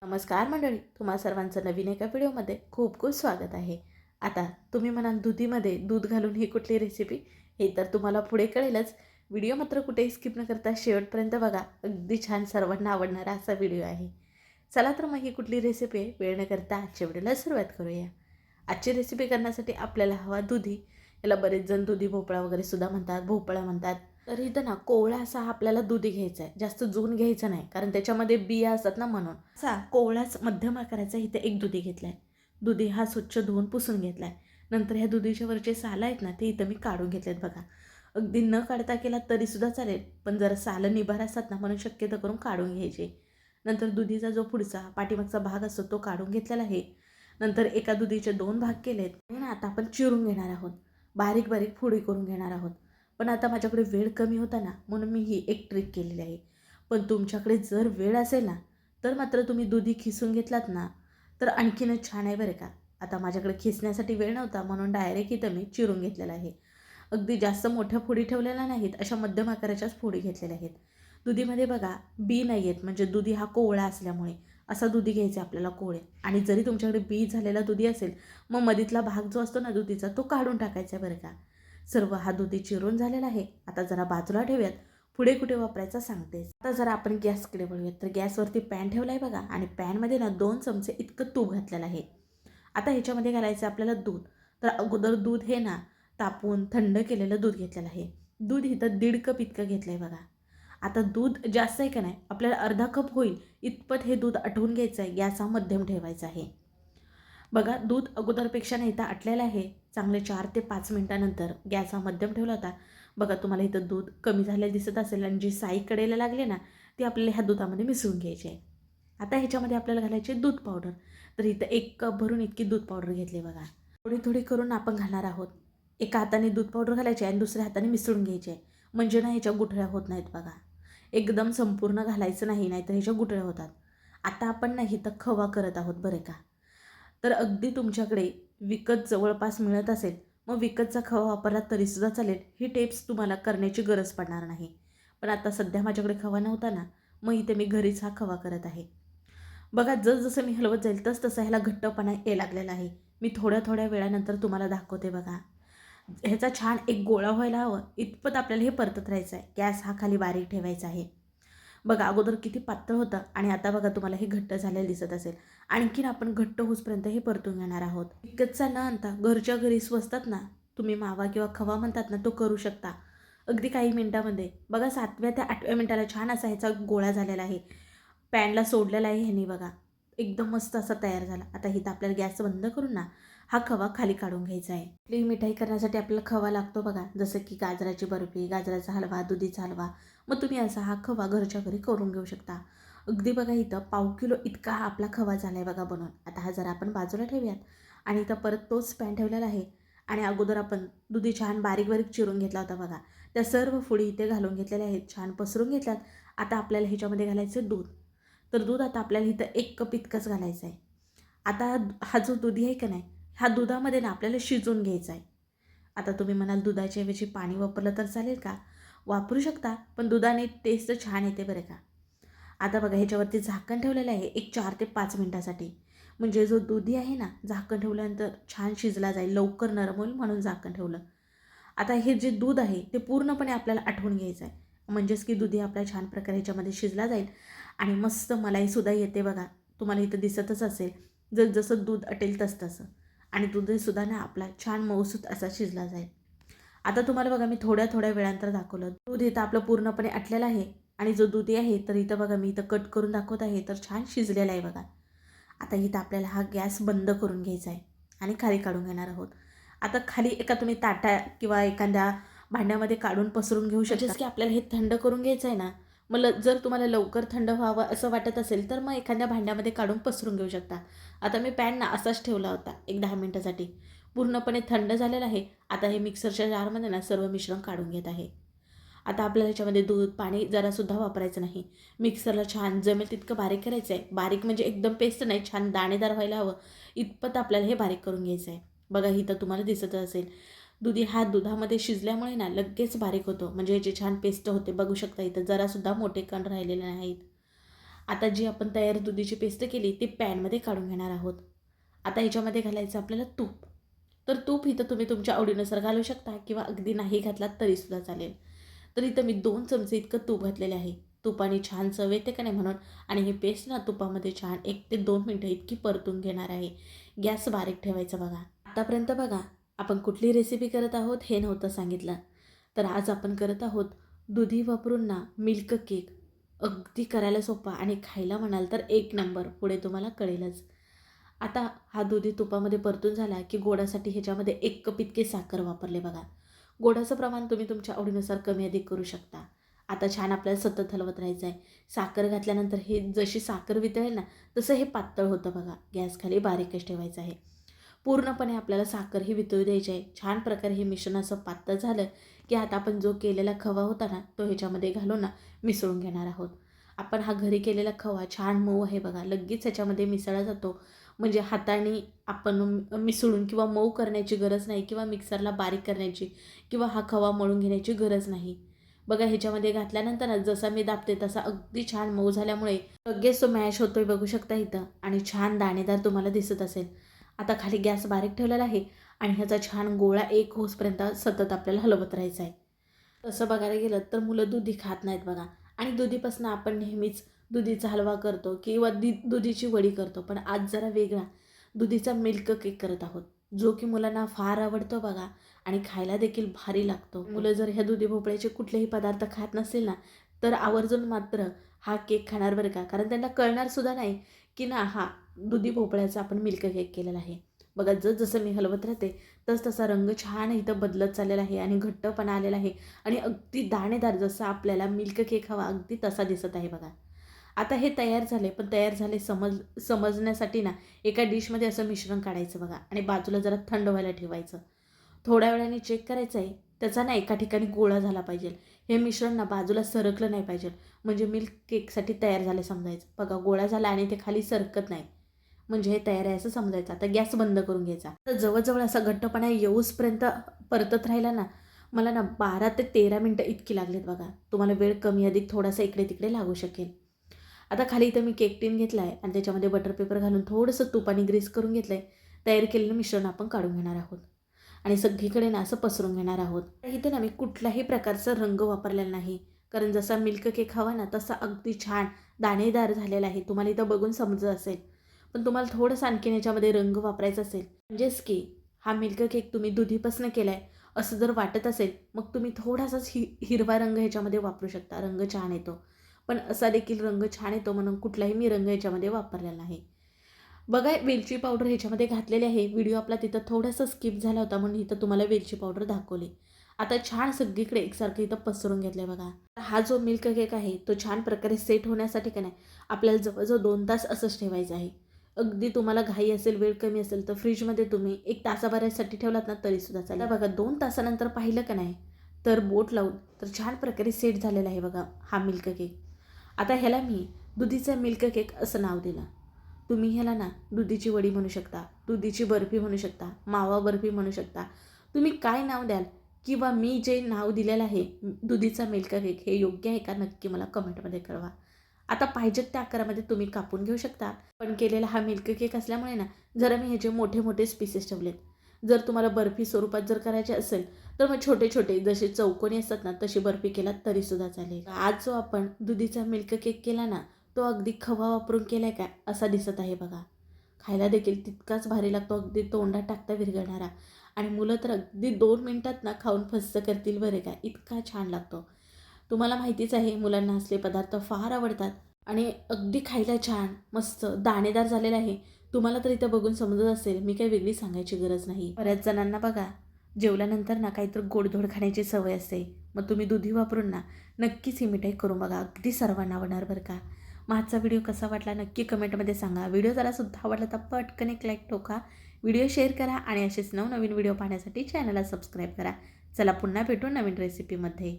नमस्कार मंडळी, तुम्हा सर्वांचं नवीन एका व्हिडिओमध्ये खूप खूप स्वागत आहे. आता तुम्ही म्हणाल दुधीमध्ये दूध घालून ही कुठली रेसिपी, हे तर तुम्हाला पुढे कळेलच. व्हिडिओ मात्र कुठेही स्किप न करता शेवटपर्यंत बघा. अगदी छान सर्वांना आवडणारा असा व्हिडिओ आहे. चला तर मग ही कुठली रेसिपी आहे वेळ न करता आजच्या व्हिडिओला सुरुवात करूया. आजची रेसिपी करण्यासाठी आपल्याला हवा दुधी. याला बरेच जण दुधी भोपळा वगैरे सुद्धा म्हणतात, भोपळा म्हणतात. तर इथं ना कोवळा असा आपल्याला दुधी घ्यायचा आहे, जास्त जून घ्यायचं नाही कारण त्याच्यामध्ये बिया असतात ना, म्हणून असा कोवळाच मध्यम आकाराचा इथे एक दुधी घेतला आहे. दुधी हा स्वच्छ धुवून पुसून घेतला आहे. नंतर ह्या दुधीच्या वरचे सालं आहेत ना, ते इथं मी काढून घेतलेत बघा. अगदी न काढता केला तरीसुद्धा चालेल, पण जरा सालं निभार असतात ना, म्हणून शक्यतो करून काढून घ्यायचे. नंतर दुधीचा जो पुढचा पाठीमागचा भाग असतो तो काढून घेतलेला आहे. नंतर एका दुधीचे 2 भाग केलेत आणि ना आता आपण चिरून घेणार आहोत. बारीक बारीक फोडी करून घेणार आहोत. पण आता माझ्याकडे वेळ कमी होता ना, म्हणून मी ही एक ट्रिक केलेली आहे. पण तुमच्याकडे जर वेळ असेल ना, तर मात्र तुम्ही दुधी खिसून घेतलात ना, तर आणखीनच छान आहे बरं का. आता माझ्याकडे खिसण्यासाठी वेळ नव्हता, म्हणून डायरेक्ट इथं मी चिरून घेतलेलं आहे. अगदी जास्त मोठ्या फोडी ठेवलेल्या नाहीत, अशा मध्यम आकाराच्याच फोडी घेतलेल्या आहेत. दुधीमध्ये बघा बी नाही आहेत, म्हणजे दुधी हा कोवळा असल्यामुळे असा दुधी घ्यायचा आपल्याला कोवळे. आणि जरी तुमच्याकडे बी झालेला दुधी असेल, मग मधीतला भाग जो असतो ना दुधीचा, तो काढून टाकायचा बरं का. सर्व हा दुधी चिरून झालेला आहे. आता जरा बाजूला ठेवूयात. पुढे कुठे वापरायचा सांगतेच. आता जरा आपण गॅसकडे वळूयात. तर गॅसवरती पॅन ठेवला आहे बघा, आणि पॅनमध्ये ना 2 चमचे इतकं तूप घातलेलं आहे. आता ह्याच्यामध्ये घालायचं आपल्याला दूध. तर अगोदर दूध हे ना तापून थंड केलेलं दूध घेतलेलं आहे. दूध इथं 1.5 कप इतकं घेतलं आहे बघा. आता दूध जास्त आहे का नाही, आपल्याला अर्धा कप होईल इतपत हे दूध आटवून घ्यायचं आहे. गॅस हा मध्यम ठेवायचा आहे. बघा दूध अगोदरपेक्षा नाही इथं आटलेलं आहे. चांगले 4 ते 5 मिनिटानंतर गॅस हा मध्यम ठेवला होता. बघा तुम्हाला इथं दूध कमी झालेलं दिसत असेल, आणि जी साई कडेला लागली ना, ती आपल्याला ह्या दुधामध्ये मिसळून घ्यायची आहे. आता ह्याच्यामध्ये आपल्याला घालायची दूध पावडर. तर इथं 1 कप भरून इतकी दूध पावडर घेतली बघा. थोडी थोडी करून आपण घालणार आहोत. एका हाताने दूध पावडर घालायची आणि दुसऱ्या हाताने मिसळून घ्यायची आहे. म्हणजे ना ह्याच्या गुठळ्या होत नाहीत बघा. एकदम संपूर्ण घालायचं नाही, नाहीतर ह्याच्या गुठळ्या होतात. आता आपण नाही तर खवा करत आहोत बरं का. तर अगदी तुमच्याकडे विकत जवळपास मिळत असेल, मग विकतचा खवा वापरला तरीसुद्धा चालेल. ही टिप्स तुम्हाला करण्याची गरज पडणार नाही. पण आता सध्या माझ्याकडे खवा नव्हता ना, मग इथे मी घरीच हा खवा करत आहे. बघा जसं मी हलवत जाईल तसं ह्याला घट्टपणा यायला लागलेला आहे. मी थोड्या थोड्या वेळानंतर तुम्हाला दाखवते बघा. ह्याचा छान एक गोळा व्हायला हवं इतपत आपल्याला हे परतत राहायचं आहे. गॅस हा खाली बारीक ठेवायचा आहे. बघा अगोदर किती पातळ होतं, आणि आता बघा तुम्हाला हे घट्ट झालेलं दिसत असेल. आणखीन आपण घट्ट होईपर्यंत हे परतून घेणार आहोत. विकतचा न आणता घरच्या घरी स्वस्तात ना, तुम्ही मावा किंवा खवा म्हणतात ना, तो करू शकता अगदी काही मिनिटामध्ये. बघा 7व्या ते 8व्या मिनिटाला छान असा ह्याचा गोळा झालेला आहे. पॅनला सोडलेला आहे ह्यानी बघा. एकदम मस्त असा तयार झाला. आता इथं आपल्याला गॅस बंद करून ना हा खवा खाली काढून घ्यायचा आहे. आपली मिठाई करण्यासाठी आपल्याला खवा लागतो बघा, जसं की गाजराची बर्फी, गाजराचा हलवा, दुधीचा हलवा. मग तुम्ही असा हा खवा घरच्या घरी करून घेऊ शकता. अगदी बघा इथं 1/2 किलो इतका हा आपला खवा झाला आहे बघा बनवून. आता हा जरा आपण बाजूला ठेवूयात. आणि इथं परत तोच पॅन ठेवलेला आहे. आणि अगोदर आपण दुधी छान बारीक बारीक चिरून घेतला होता बघा. त्या सर्व फोडी इथे घालून घेतलेल्या आहेत, छान पसरून घेतल्यात. आता आपल्याला ह्याच्यामध्ये घालायचं दूध. तर दूध आता आपल्याला इथं 1 कप इतकंच घालायचं आहे. आता हा जो दुधी आहे का नाही, ह्या दुधामध्ये ना आपल्याला शिजवून घ्यायचा आहे. आता तुम्ही म्हणाल दुधाच्या ऐवजी पाणी वापरलं तर चालेल का? वापरू शकता, पण दुधाने टेस्ट छान येते बरं का. आता बघा ह्याच्यावरती झाकण ठेवलेलं आहे एक 4 ते 5 मिनिटासाठी. म्हणजे जो दुधी आहे ना, झाकण ठेवल्यानंतर छान शिजला जाईल, लवकर नरम होईल म्हणून झाकण ठेवलं. आता हे जे दूध आहे ते पूर्णपणे आपल्याला आटवून घ्यायचं आहे. म्हणजेच की दुधी आपल्या छान प्रकारे ह्याच्यामध्ये शिजला जाईल, आणि मस्त मलाईसुद्धा येते बघा. तुम्हाला इथं दिसतच असेल. जसं दूध आटेल तसं आणि दूधसुद्धा ना आपला छान मऊसूत असा शिजला जाईल. आता तुम्हाला बघा मी थोड्या थोड्या वेळानंतर दाखवलं. दूध इथं आपलं पूर्णपणे आटलेलं आहे, आणि जो दुधी आहे तर इथं बघा मी इथं कट करून दाखवत आहे, तर छान शिजलेला आहे बघा. आता इथं आपल्याला हा गॅस बंद करून घ्यायचा आहे आणि खाली काढून घेणार आहोत. आता खाली एका तुम्ही ताटा किंवा एखाद्या भांड्यामध्ये काढून पसरून घेऊ शकता, की आपल्याला हे थंड करून घ्यायचं आहे ना. मग जर तुम्हाला लवकर थंड व्हावं असं वाटत असेल, तर मग एखाद्या भांड्यामध्ये काढून पसरून घेऊ शकता. आता मी पॅन ना असाच ठेवला होता एक 10 मिनिटासाठी. पूर्णपणे थंड झालेला आहे. आता हे मिक्सरच्या जारमध्ये ना सर्व मिश्रण काढून घेत आहे. आता आपल्याला ह्याच्यामध्ये दूध, पाणी जरासुद्धा वापरायचं नाही. मिक्सरला छान जमेल तितकं बारीक करायचं आहे. बारीक म्हणजे एकदम पेस्ट नाही, छान दाणेदार व्हायला हवं इतपत आपल्याला हे बारीक करून घ्यायचं आहे. बघा इथं तुम्हाला दिसत असेल. दुधी हा दुधामध्ये शिजल्यामुळे ना लगेच बारीक होतो, म्हणजे याची छान पेस्ट होते. बघू शकता इथं जरासुद्धा मोठे कण राहिलेले नाहीत. आता जी आपण तयार दुधीची पेस्ट केली ती पॅनमध्ये काढून घेणार आहोत. आता ह्याच्यामध्ये घालायचं आपल्याला तूप. तर तूप इथं तुम्ही तुमच्या आवडीनुसार घालू शकता किंवा अगदी नाही घातलात तरीसुद्धा चालेल. तर इथं मी 2 चमचे इतकं तूप घातलेले आहे. तुपाने छान चव येते का नाही म्हणून. आणि ही पेस्ट ना तुपामध्ये छान 1 ते 2 मिनटं इतकी परतून घेणार आहे. गॅस बारीक ठेवायचा बघा. आतापर्यंत बघा आपण कुठली रेसिपी करत आहोत हे नव्हतं सांगितलं. तर आज आपण करत आहोत दुधी वापरून ना मिल्क केक. अगदी करायला सोपा आणि खायला म्हणाल तर 1 नंबर. पुढे तुम्हाला कळेलच. आता हा दुधी तुपामध्ये परतून झाला की गोडासाठी ह्याच्यामध्ये 1 कप इतके साखर वापरले बघा. गोडाचं प्रमाण तुम्ही तुमच्या आवडीनुसार कमी अधिक करू शकता. आता छान आपल्याला सतत हलवत राहायचं आहे. साखर घातल्यानंतर हे जशी साखर वितळेल ना तसं हे पातळ होतं बघा. गॅस खाली बारीकच ठेवायचं आहे. पूर्णपणे आपल्याला साखर ही वितळू द्यायची आहे. छान प्रकारे हे मिश्रण असं पातळ झालं की आता आपण जो केलेला खवा होता ना तो ह्याच्यामध्ये घालून ना मिसळून घेणार आहोत. आपण हा घरी केलेला खवा छान मऊ आहे बघा. लगेच ह्याच्यामध्ये मिसळला जातो. म्हणजे हाताने आपण मिसळून किंवा मऊ करण्याची गरज नाही किंवा मिक्सरला बारीक करण्याची किंवा हा खवा मळून घेण्याची गरज नाही. बघा ह्याच्यामध्ये घातल्यानंतर ना जसा मी दाबते तसा अगदी छान मऊ झाल्यामुळे लगेच तो मॅश होतोय बघू शकता इथं. आणि छान दाणेदार तुम्हाला दिसत असेल. आता खाली गॅस बारीक ठेवलेला आहे आणि ह्याचा छान गोळा एक होसपर्यंत सतत आपल्याला हलवत राहायचं आहे. तसं बघायला गेलं तर मुलं दुधी खात नाहीत बघा. आणि दुधीपासून आपण नेहमीच दुधीचा हलवा करतो किंवा दुधीची वडी करतो. पण आज जरा वेगळा दुधीचा मिल्क केक करत आहोत. जो की मुलांना फार आवडतो बघा आणि खायला देखील भारी लागतो. मुलं जर ह्या दुधी भोपळ्याचे कुठलेही पदार्थ खात नसतील ना तर आवर्जून मात्र हा केक खाणार बरं का. कारण त्यांना कळणार सुद्धा नाही की ना हा दुधी भोपळ्याचा आपण मिल्क केक केलेला आहे. बघा जसं मी हलवत राहते तसा रंग छान इथं बदलत चाललेला आहे आणि घट्टपणा आलेला आहे आणि अगदी दाणेदार जसा आपल्याला मिल्क केक हवा अगदी तसा दिसत आहे बघा. आता हे तयार झाले. पण तयार झाले समजण्यासाठी ना एका डिशमध्ये असं मिश्रण काढायचं बघा आणि बाजूला जरा थंड व्हायला ठेवायचं. थोड्या वेळाने चेक करायचं आहे त्याचा ना एका ठिकाणी गोळा झाला पाहिजे. हे मिश्रण ना बाजूला सरकलं नाही पाहिजे. म्हणजे मिल्क केकसाठी तयार झाले समजायचं. बघा गोळा झाला आणि ते खाली सरकत नाही म्हणजे हे तयार आहे असं समजायचं. आता गॅस बंद करून घ्यायचा. तर जवळजवळ असा घट्टपणा येऊसपर्यंत परतत राहिला ना मला ना 12 ते 13 मिनटं इतकी लागलीत बघा. तुम्हाला वेळ कमी अधिक थोडासा इकडे तिकडे लागू शकेल. आता खाली इथं मी केक टीन घेतला आहे आणि त्याच्यामध्ये बटर पेपर घालून थोडंसं तुपाने ग्रीस करून घेतलं आहे. तयार केलेलं मिश्रण आपण काढून घेणार आहोत आणि सगळीकडे ना असं पसरून घेणार आहोत. इथं ना मी कुठल्याही प्रकारचा रंग वापरलेला नाही. कारण जसा मिल्क केक हवा ना तसा अगदी छान दाणेदार झालेला आहे. तुम्हाला इथं बघून समजत असेल. पण तुम्हाला थोडंसं आणखीन याच्यामध्ये रंग वापरायचा असेल म्हणजेच की हा मिल्क केक तुम्ही दुधीपासून केला आहे असं जर वाटत असेल मग तुम्ही थोडासाच हिरवा रंग ह्याच्यामध्ये वापरू शकता. रंग छान येतो. पण असा देखील रंग छान येतो म्हणून कुठलाही मी रंग ह्याच्यामध्ये वापरलेला नाही. बघा वेलची पावडर ह्याच्यामध्ये घातलेली आहे. व्हिडिओ आपला तिथं थोडासा स्किप झाला होता म्हणून इथं तुम्हाला वेलची पावडर दाखवली. आता छान सगळीकडे एकसारखं इथं पसरून घेतलं आहे बघा. हा जो मिल्क केक आहे तो छान प्रकारे सेट होण्यासाठी का नाही आपल्याला जवळजवळ 2 तास असंच ठेवायचं आहे. अगदी तुम्हाला घाई असेल वेळ कमी असेल तर फ्रीजमध्ये तुम्ही 1 तासाभरासाठी ठेवलात ना तरीसुद्धा चालेल. बघा 2 तासानंतर पाहिलं का नाही तर बोट लावून तर छान प्रकारे सेट झालेला आहे बघा हा मिल्क केक. आता ह्याला मी दुधीचा मिल्क केक असं नाव दिलं. तुम्ही ह्याला ना दुधीची वडी म्हणू शकता, दुधीची बर्फी म्हणू शकता, मावा बर्फी म्हणू शकता. तुम्ही काय नाव द्याल किंवा मी जे नाव दिलेलं आहे दुधीचा मिल्क केक हे योग्य आहे का नक्की मला कमेंटमध्ये कळवा. आता पाहिजेत त्या आकारामध्ये तुम्ही कापून घेऊ शकता. पण केलेला हा मिल्क केक असल्यामुळे ना जरा मी ह्याचे मोठे मोठे पीसेस ठेवलेत. जर तुम्हाला बर्फी स्वरूपात जर करायचे असेल तर मग छोटे छोटे जसे चौकोनी असतात ना तशी बर्फी केलात तरीसुद्धा चालेल. आज जो आपण दुधीचा मिल्क केक केला ना तो अगदी खवा वापरून केला आहे का असा दिसत आहे बघा. खायला देखील तितकाच भारी लागतो. अगदी तोंडात टाकता विरघळणारा आणि मुलं तर अगदी 2 मिनिटात ना खाऊन फस्स करतील बरे का. इतका छान लागतो. तुम्हाला माहितीच आहे मुलांना असले पदार्थ फार आवडतात आणि अगदी खायला छान मस्त दाणेदार झालेला आहे. तुम्हाला तर इथं बघून समजत असेल मी काही वेगळी सांगायची गरज नाही. बऱ्याच जणांना बघा जेवल्यानंतर ना काहीतरी गोडधोड खाण्याची सवय असते. मग तुम्ही दुधी वापरून ना नक्कीच ही मिठाई करून बघा. अगदी सर्वांना आवडणार बरं का. मग आजचा व्हिडिओ कसा वाटला नक्की कमेंटमध्ये सांगा. व्हिडिओ जरासुद्धा आवडला तर पटकन एक लाईक ठोका. व्हिडिओ शेअर करा आणि असेच नवनवीन व्हिडिओ पाहण्यासाठी चॅनलला सबस्क्राईब करा. चला पुन्हा भेटू नवीन रेसिपीमध्ये.